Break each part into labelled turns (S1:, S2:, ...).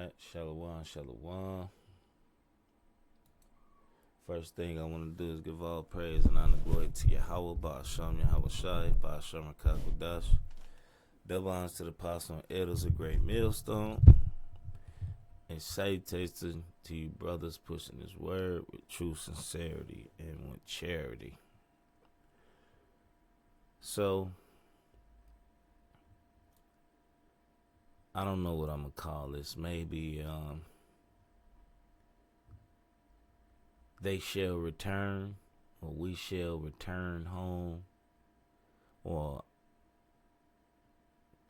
S1: Alright, Shalom, Shalom. First thing I want to do is give all praise and honor glory to Yahweh, Ba'ashem Yahweh Shai, Ba'ashem Kakodash. Double honors to the apostle and elders of Great Millstone. And salutation to you brothers pushing this word with true sincerity and with charity. So, I don't know what I'm going to call this. Maybe, they shall return, or we shall return home, or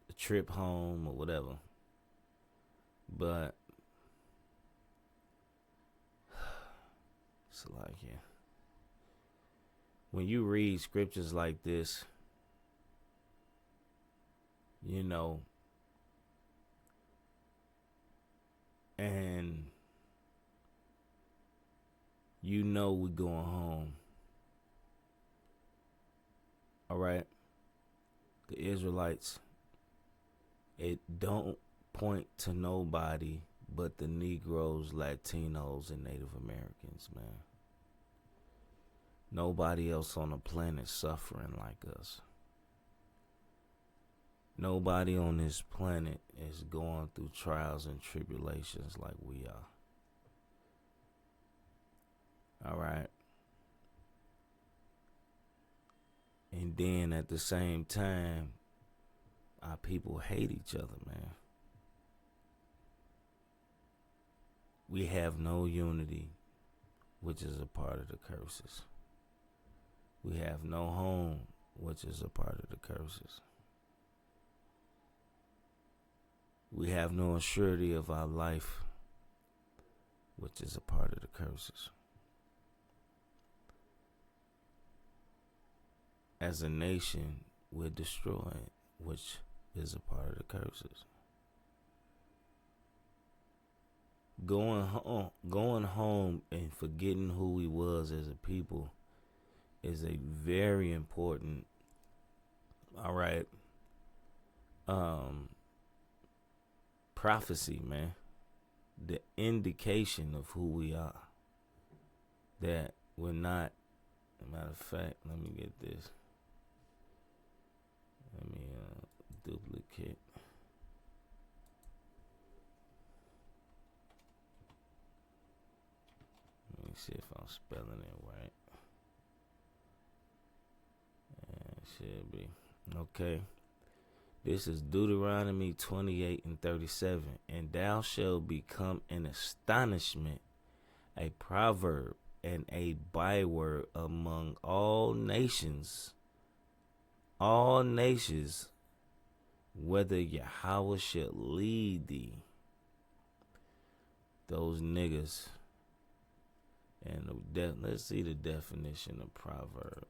S1: a trip home, or whatever. But it's like, yeah. When you read scriptures like this, you know, and you know we going home. All right. The Israelites, it don't point to nobody but the Negroes, Latinos, and Native Americans, man. Nobody else on the planet suffering like us. Nobody on this planet is going through trials and tribulations like we are. All right. And then at the same time, our people hate each other, man. We have no unity, which is a part of the curses. We have no home, which is a part of the curses. We have no assurity of our life, which is a part of the curses. As a nation, we're destroyed, which is a part of the curses. Going home and forgetting who we was as a people is a very important, all right, prophecy, man. The indication of who we are. That we're not, as a matter of fact, let me get this. Let me duplicate. Let me see if I'm spelling it right. It should be. Okay. This is Deuteronomy 28 and 37. And thou shalt become an astonishment, a proverb, and a byword among all nations. All nations, whether Yahweh shall lead thee. Those niggas. And let's see the definition of proverb.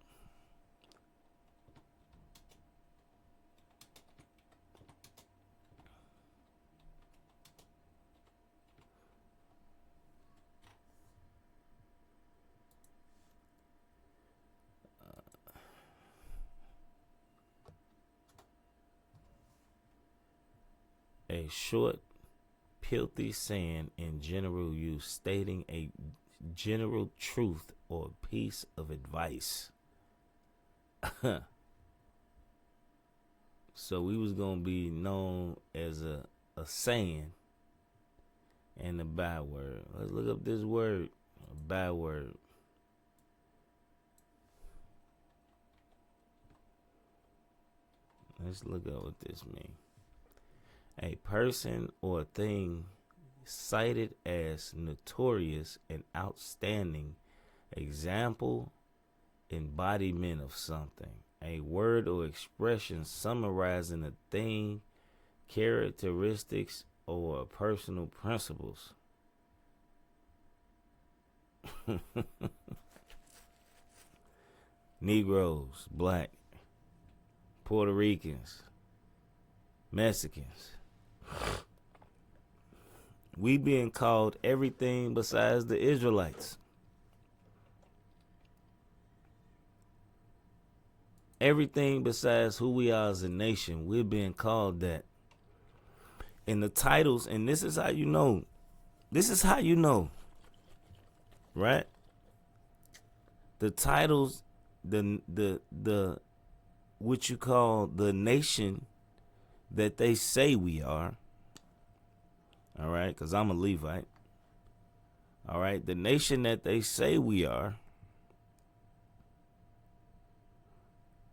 S1: A short, pithy saying in general use, stating a general truth or piece of advice. So we was gonna be known as a saying and a byword. Let's look up this word, a byword. Let's look up what this means. A person or thing cited as notorious and outstanding, example, embodiment of something. A word or expression summarizing a thing, characteristics, or personal principles. Negroes, black, Puerto Ricans, Mexicans. We being called everything besides the Israelites. Everything besides who we are as a nation, we're being called that. And the titles, and this is how you know. This is how you know. Right? The titles, the what you call the nation that they say we are. All right, because I'm a Levite. All right, the nation that they say we are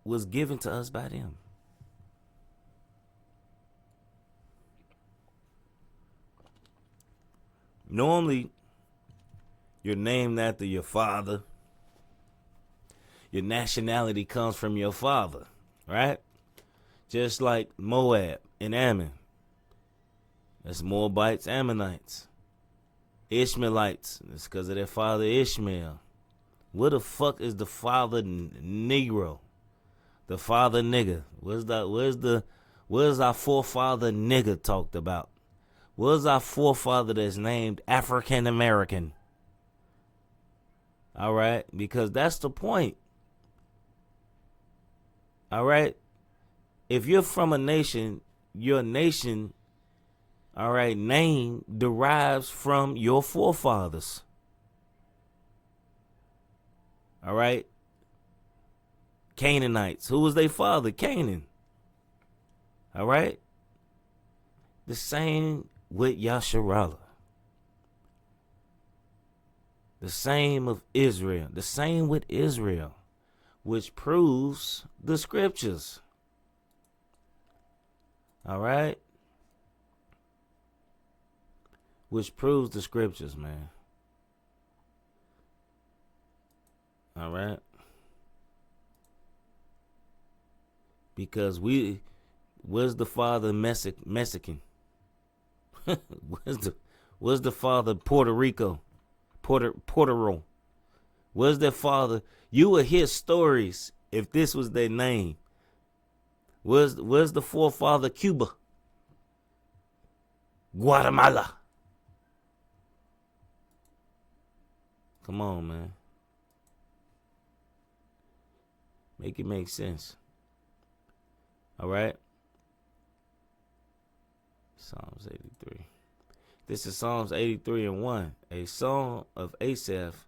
S1: was given to us by them. Normally, you're named after your father. Your nationality comes from your father, right? Just like Moab and Ammon. That's Moabites, Ammonites. Ishmaelites. It's because of their father Ishmael. What the fuck is the father Negro? The father nigger. Where's our forefather nigger talked about? Where's our forefather that's named African American? All right, because that's the point. All right, if you're from a nation, your nation, all right, name derives from your forefathers. All right, Canaanites. Who was their father? Canaan. All right, the same with Yasharallah. The same of Israel. The same with Israel, which proves the scriptures. All right? Which proves the scriptures, man. All right? Because where's the father Mexican? where's the father Puerto Rico? Portero. Where's their father? You would hear stories if this was their name. Where's the forefather Cuba? Guatemala. Come on, man. Make it make sense. All right? Psalms 83. This is Psalms 83 and 1. A song of Asaph.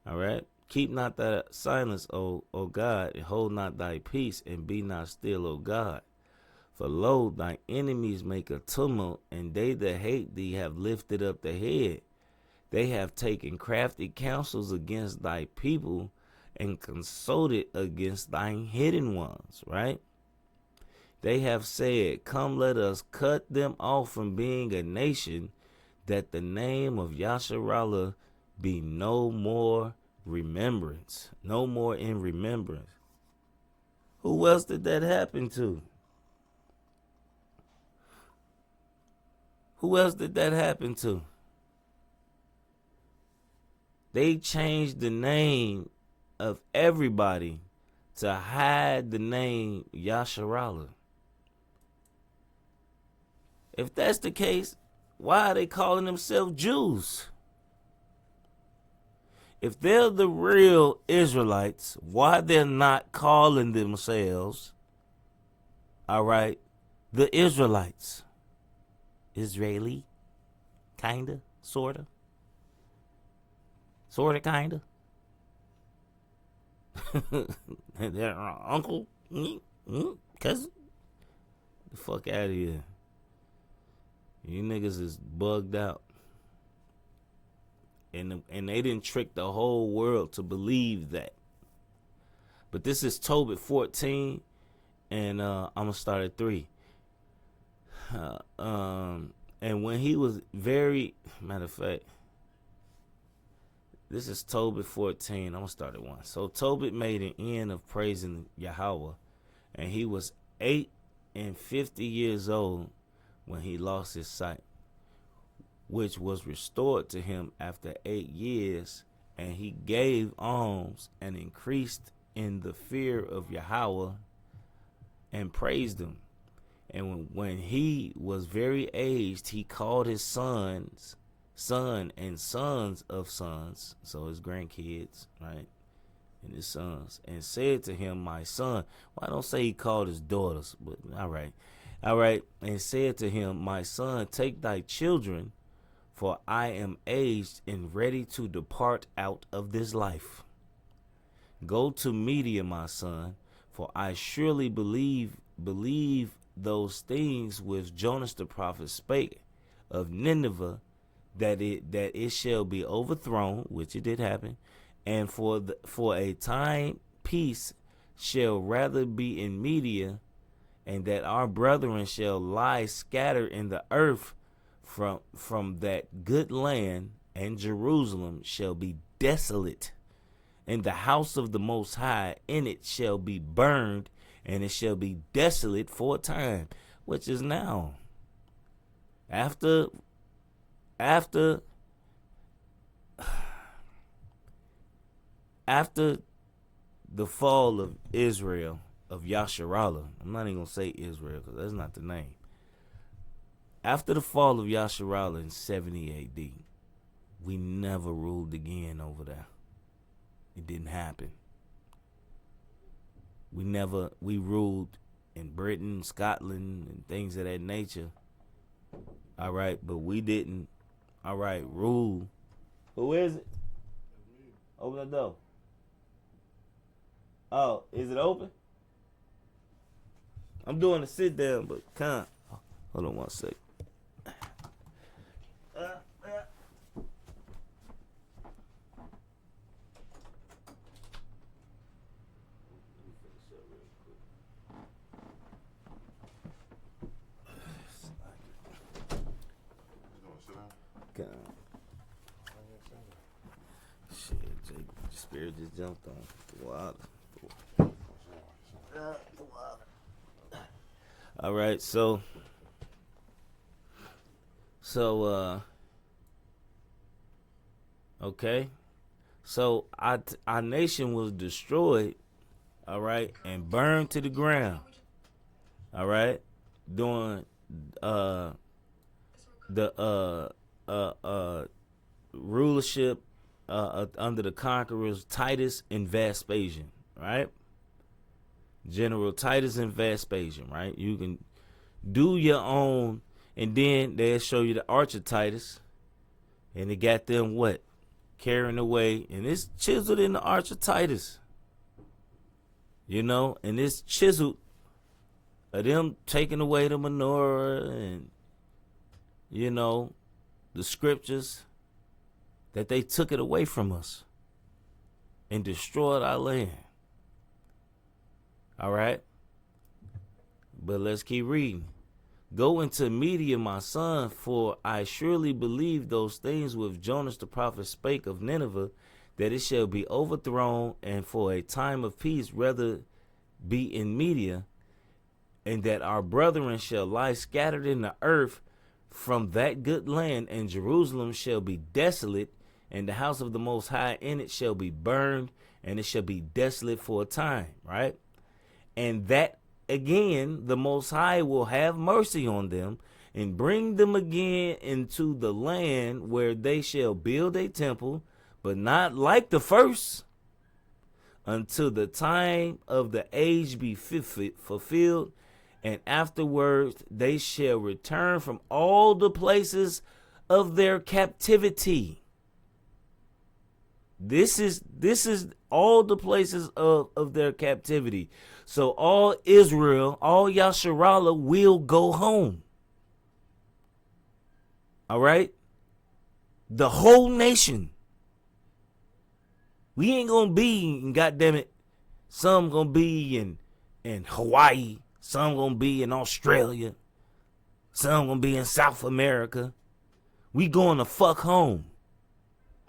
S1: All right? Keep not thy silence, O God, and hold not thy peace, and be not still, O God. For lo, thy enemies make a tumult, and they that hate thee have lifted up the head. They have taken crafty counsels against thy people, and consulted against thine hidden ones, right? They have said, come, let us cut them off from being a nation, that the name of Yasharallah be no more remembrance. No more in remembrance. Who else did that happen to? Who else did that happen to? They changed the name of everybody to hide the name Yasharallah. If that's the case, why are they calling themselves Jews? If they're the real Israelites, why they're not calling themselves, all right, the Israelites? Israeli, kinda, sorta, kinda. Their uncle, cousin. The fuck out of here. You niggas is bugged out. And they didn't trick the whole world to believe that. But this is Tobit 14, and I'm going to start at 3. And when he was matter of fact, this is Tobit 14. I'm going to start at 1. So Tobit made an end of praising Yahweh, and he was 50 years old when he lost his sight, which was restored to him after 8 years, and he gave alms and increased in the fear of Yahweh and praised him. And when he was very aged, he called his son and sons of sons, so his grandkids, right, and his sons, and said to him, my son. Well, I don't say he called his daughters, but all right. All right. And said to him, my son, take thy children, for I am aged and ready to depart out of this life. Go to Media, my son, for I surely believe those things which Jonas the prophet spake of Nineveh, that it shall be overthrown, which it did happen, and for a time peace shall rather be in Media, and that our brethren shall lie scattered in the earth from that good land, and Jerusalem shall be desolate, and the house of the Most High in it shall be burned, and it shall be desolate for a time, which is now. After the fall of Israel, of Yasharallah, I'm not even going to say Israel because that's not the name. After the fall of Yasharallah in 70 AD, we never ruled again over there. It didn't happen. We ruled in Britain, Scotland, and things of that nature. All right, but we didn't, all right, rule. Who is it? Open the door. Oh, is it open? I'm doing a sit down, but can't. Hold on one sec. Shit, Jake, Spirit just jumped on the water. All right, so okay, so our nation was destroyed, all right, and burned to the ground, all right, during the rulership under the conquerors Titus and Vespasian, right? General Titus and Vespasian, right? You can do your own, and then they'll show you the Arch of Titus, and it got them what? Carrying away, and it's chiseled in the Arch of Titus, you know, and it's chiseled of them taking away the menorah and, you know, the scriptures, that they took it away from us and destroyed our land. All right. But let's keep reading. Go into Media, my son, for I surely believe those things which Jonas the prophet spake of Nineveh, that it shall be overthrown, and for a time of peace rather be in Media, and that our brethren shall lie scattered in the earth from that good land, and Jerusalem shall be desolate, and the house of the Most High in it shall be burned, and it shall be desolate for a time, right? And that again, the Most High will have mercy on them, and bring them again into the land where they shall build a temple, but not like the first, until the time of the age be fulfilled, and afterwards they shall return from all the places of their captivity. This is all the places of their captivity. So all Israel, all Yasharallah will go home. All right? The whole nation. We ain't gonna be, goddamn it, some gonna be in Hawaii, some gonna be in Australia, some gonna be in South America. We going to fuck home.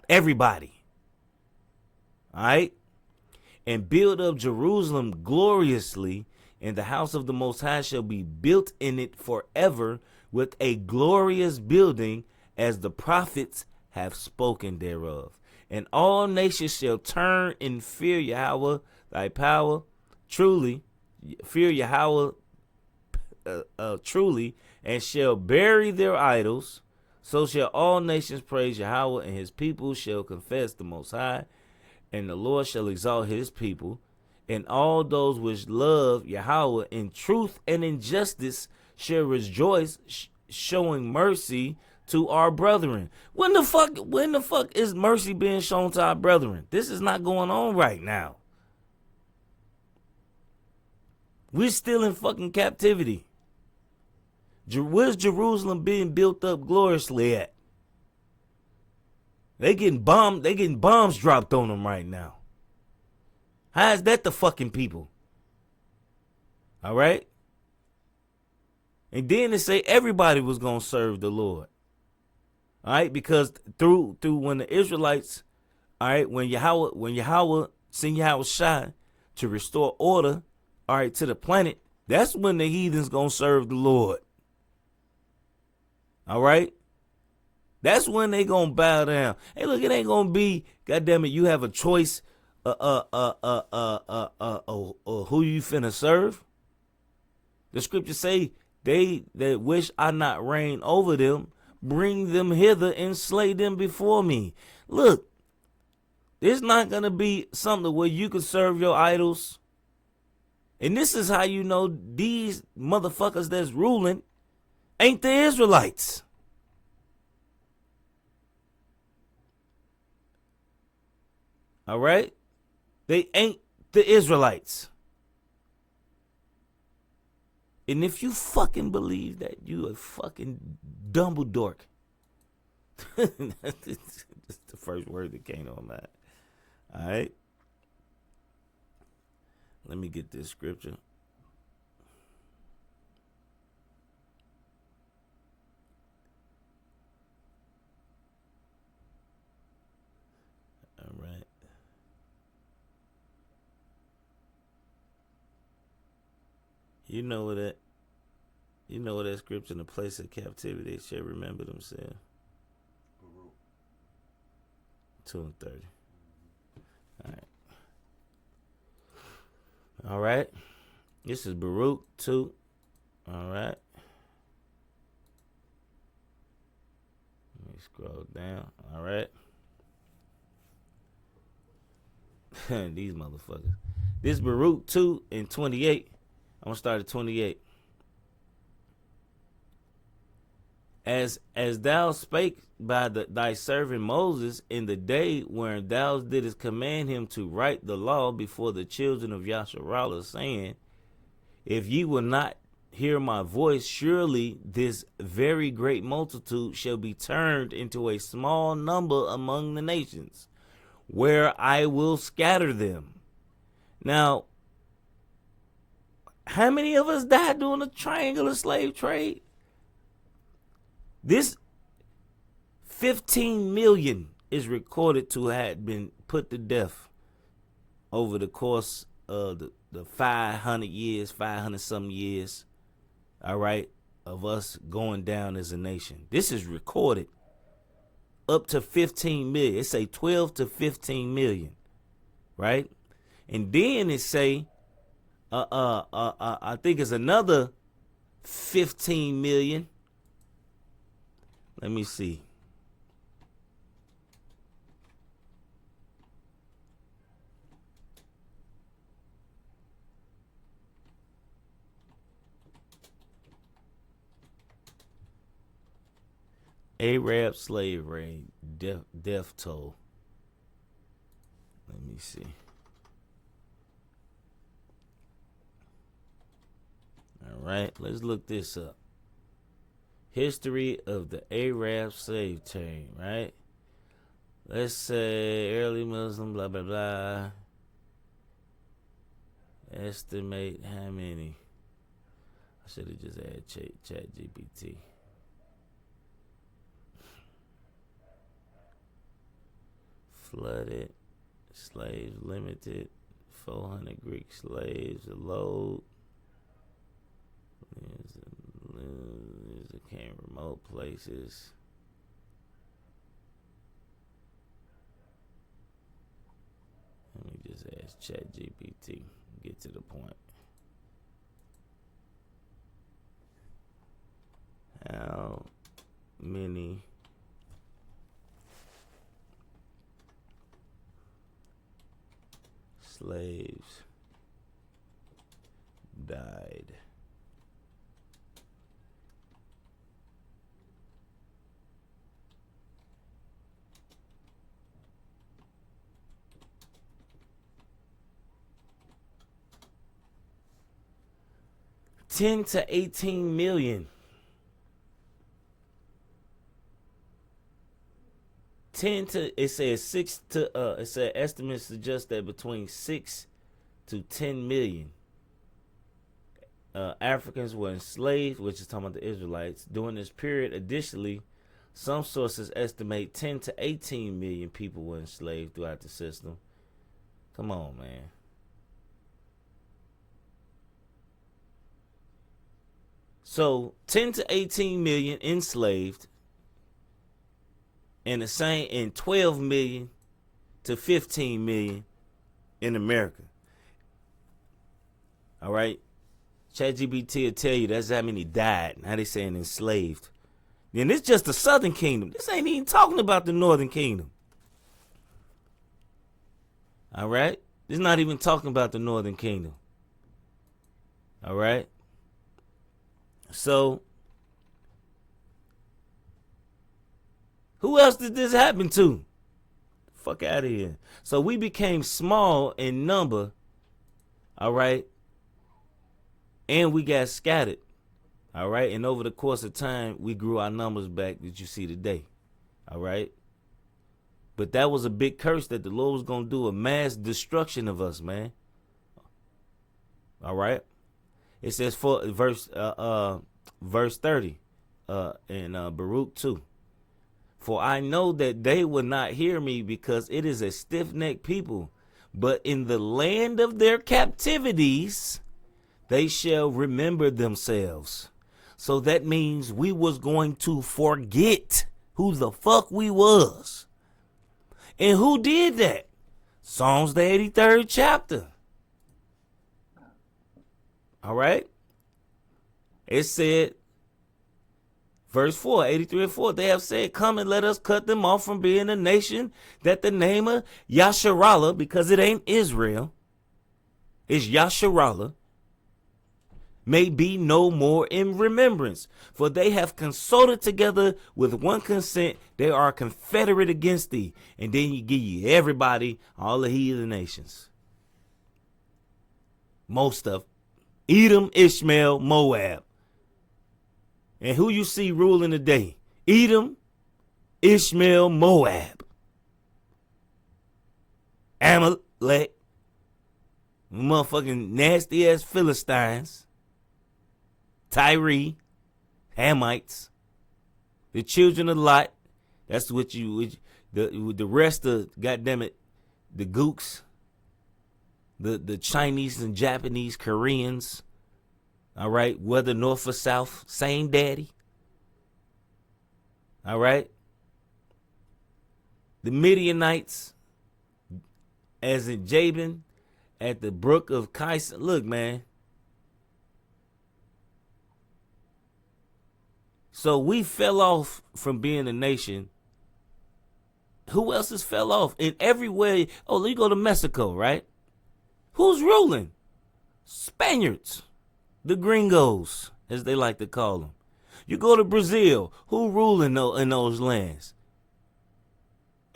S1: Everybody. All right? And build up Jerusalem gloriously, and the house of the Most High shall be built in it forever with a glorious building, as the prophets have spoken thereof. And all nations shall turn and fear Yahweh thy power, truly, fear Yahweh truly, and shall bury their idols. So shall all nations praise Yahweh, and his people shall confess the Most High, and the Lord shall exalt his people. And all those which love Yahweh in truth and in justice shall rejoice, showing mercy to our brethren. When the fuck is mercy being shown to our brethren? This is not going on right now. We're still in fucking captivity. Where's Jerusalem being built up gloriously at? They getting bombs dropped on them right now. How is that the fucking people? All right? And then they say everybody was going to serve the Lord. All right? Because through when the Israelites, all right, when Yahweh sent Yahweh Shai to restore order, all right, to the planet, that's when the heathens going to serve the Lord. All right? That's when they going to bow down. Hey, look, it ain't going to be, goddamn it, you have a choice who you finna serve. The scriptures say, they that wish I not reign over them, bring them hither and slay them before me. Look, there's not going to be something where you can serve your idols. And this is how you know these motherfuckers that's ruling ain't the Israelites. All right? They ain't the Israelites. And if you fucking believe that, you a fucking Dumbledore. That's the first word that came on that. All right? Let me get this scripture. All right. You know that scripture, in the place of captivity, they shall remember themselves. 2:30. All right. All right. This is Baruch 2. All right. Let me scroll down. All right. These motherfuckers. This Baruch 2 and 28. I'm going to start at 28. As thou spake by thy servant Moses in the day wherein thou didst command him to write the law before the children of Yasharallah, saying, if ye will not hear my voice, surely this very great multitude shall be turned into a small number among the nations, where I will scatter them. Now, how many of us died during the triangular slave trade? This 15 million is recorded to have been put to death over the course of the 500 years, 500 some years, all right, of us going down as a nation. This is recorded up to 15 million. It say 12 to 15 million, right? And then it say, I think it's another 15 million. Let me see. Arab slave raid, death toll. Let me see. All right, let's look this up. History of the Arab slave trade, right? Let's say early Muslim, blah, blah, blah. Estimate how many. I should have just had Chat GPT. Flooded, slaves limited, 400 Greek slaves, a load. Came remote places. Let me just ask ChatGPT. Get to the point. How many slaves died 10 to 18 million. 10 to, it says 6 to, it said estimates suggest that between 6 to 10 million Africans were enslaved, which is talking about the Israelites, during this period. Additionally, some sources estimate 10 to 18 million people were enslaved throughout the system. Come on, man. So 10 to 18 million enslaved, and the same in 12 million to 15 million in America. All right. ChatGPT will tell you that's how many died. How they saying enslaved. Then it's just the Southern Kingdom. This ain't even talking about the Northern Kingdom. All right. It's not even talking about the Northern Kingdom. All right. So, who else did this happen to? Fuck out of here. So we became small in number. All right. And we got scattered. All right. And over the course of time, we grew our numbers back that you see today. All right. But that was a big curse that the Lord was going to do, a mass destruction of us, man. All right. It says for verse 30 in Baruch 2. For I know that they will not hear me, because it is a stiff-necked people. But in the land of their captivities, they shall remember themselves. So that means we was going to forget who the fuck we was. And who did that? Psalms the 83rd chapter. All right. It said, verse 4, 83 and 4, they have said, come and let us cut them off from being a nation, that the name of Yasharallah, because it ain't Israel, it's Yasharallah, may be no more in remembrance. For they have consulted together with one consent. They are confederate against thee. And then you give you everybody, all the heathen nations. Most of Edom, Ishmael, Moab. And who you see ruling today? Edom, Ishmael, Moab. Amalek. Motherfucking nasty ass Philistines. Tyre, Hamites, the children of Lot. That's what you, the rest of, goddammit, the Gooks, the Chinese and Japanese, Koreans. All right, whether north or south, same daddy. All right. The Midianites, as in Jabin, at the brook of Kais. Look, man. So we fell off from being a nation. Who else has fell off? In every way. Oh, you go to Mexico, right? Who's ruling? Spaniards. The gringos, as they like to call them. You go to Brazil. Who ruling in those lands?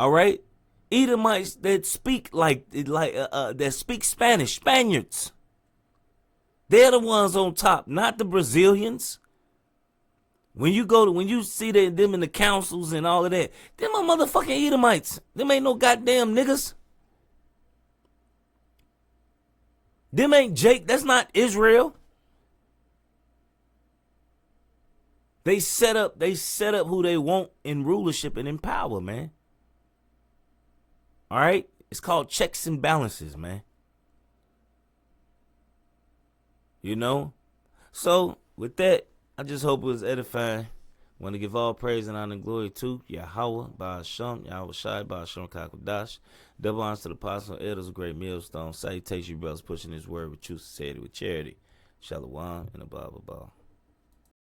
S1: All right? Edomites that speak that speak Spanish. Spaniards. They're the ones on top, not the Brazilians. When you see them in the councils and all of that, them are motherfucking Edomites. Them ain't no goddamn niggas. Them ain't Jake. That's not Israel. They set up who they want in rulership and in power, man. All right? It's called checks and balances, man. You know? So, with that, I just hope it was edifying. Want to give all praise and honor and glory to Yahweh, Ba'asham, Yahweh Shai, Ba'asham Kakodash. Double honors to the apostle, elders, a great millstone. Salutations, you brothers, pushing his word with truth, sincerity, with charity. Shalom and above.